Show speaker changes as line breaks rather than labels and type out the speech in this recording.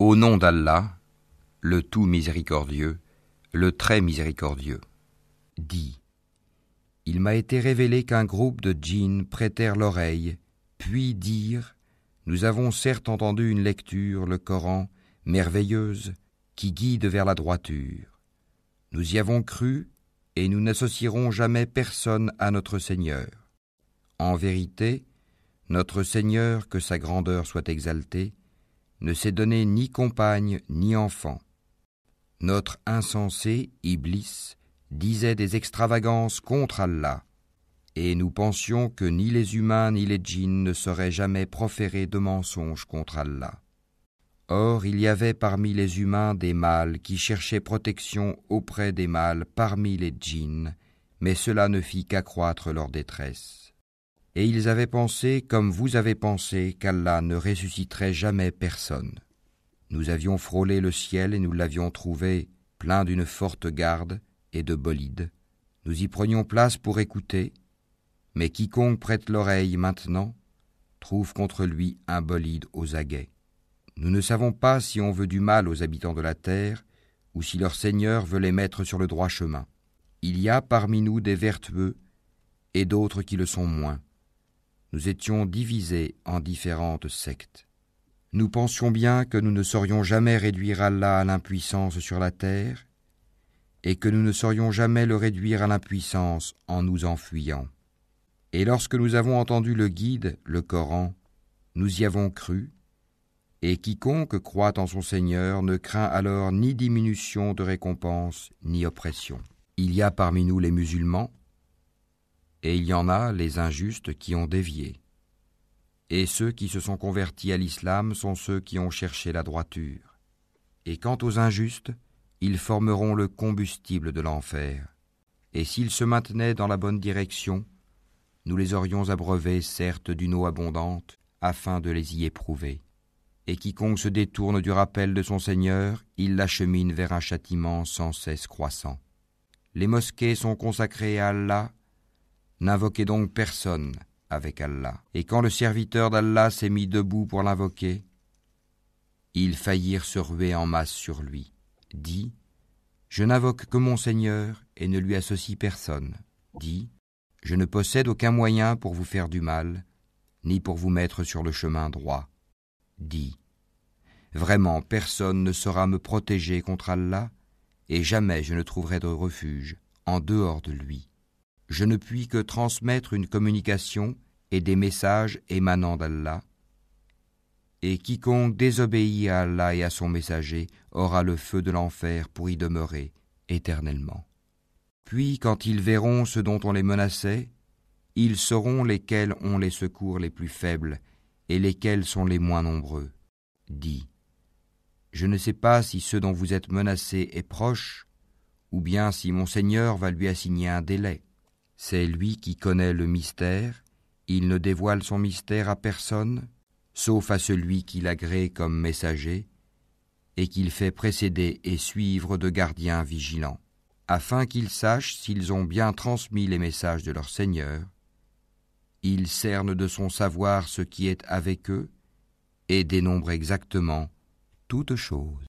Au nom d'Allah, le tout miséricordieux, le très miséricordieux. Dis, il m'a été révélé qu'un groupe de djinns prêtèrent l'oreille, puis dirent, nous avons certes entendu une lecture, le Coran, merveilleuse, qui guide vers la droiture. Nous y avons cru, et nous n'associerons jamais personne à notre Seigneur. En vérité, notre Seigneur, que sa grandeur soit exaltée, ne s'est donné ni compagne ni enfant. Notre insensé, Iblis, disait des extravagances contre Allah, et nous pensions que ni les humains ni les djinns ne sauraient jamais proférer de mensonges contre Allah. Or, il y avait parmi les humains des mâles qui cherchaient protection auprès des mâles parmi les djinns, mais cela ne fit qu'accroître leur détresse. Et ils avaient pensé, comme vous avez pensé, qu'Allah ne ressusciterait jamais personne. Nous avions frôlé le ciel et nous l'avions trouvé plein d'une forte garde et de bolides. Nous y prenions place pour écouter, mais quiconque prête l'oreille maintenant trouve contre lui un bolide aux aguets. Nous ne savons pas si on veut du mal aux habitants de la terre ou si leur Seigneur veut les mettre sur le droit chemin. Il y a parmi nous des vertueux et d'autres qui le sont moins. Nous étions divisés en différentes sectes. Nous pensions bien que nous ne saurions jamais réduire Allah à l'impuissance sur la terre et que nous ne saurions jamais le réduire à l'impuissance en nous enfuyant. Et lorsque nous avons entendu le guide, le Coran, nous y avons cru, et quiconque croit en son Seigneur ne craint alors ni diminution de récompense, ni oppression. Il y a parmi nous les musulmans, et il y en a les injustes qui ont dévié. Et ceux qui se sont convertis à l'islam sont ceux qui ont cherché la droiture. Et quant aux injustes, ils formeront le combustible de l'enfer. Et s'ils se maintenaient dans la bonne direction, nous les aurions abreuvés certes d'une eau abondante, afin de les y éprouver. Et quiconque se détourne du rappel de son Seigneur, il l'achemine vers un châtiment sans cesse croissant. Les mosquées sont consacrées à Allah, n'invoquez donc personne avec Allah. Et quand le serviteur d'Allah s'est mis debout pour l'invoquer, ils faillirent se ruer en masse sur lui. Dis, je n'invoque que mon Seigneur et ne lui associe personne. Dis, je ne possède aucun moyen pour vous faire du mal, ni pour vous mettre sur le chemin droit. Dis, vraiment personne ne saura me protéger contre Allah, et jamais je ne trouverai de refuge en dehors de lui. Je ne puis que transmettre une communication et des messages émanant d'Allah, et quiconque désobéit à Allah et à son messager aura le feu de l'enfer pour y demeurer éternellement. Puis, quand ils verront ce dont on les menaçait, ils sauront lesquels ont les secours les plus faibles et lesquels sont les moins nombreux. Dis, je ne sais pas si ce dont vous êtes menacés est proche, ou bien si mon Seigneur va lui assigner un délai. C'est lui qui connaît le mystère, il ne dévoile son mystère à personne, sauf à celui qu'il agrée comme messager, et qu'il fait précéder et suivre de gardiens vigilants, afin qu'ils sachent s'ils ont bien transmis les messages de leur Seigneur. Il cerne de son savoir ce qui est avec eux, et dénombre exactement toutes choses.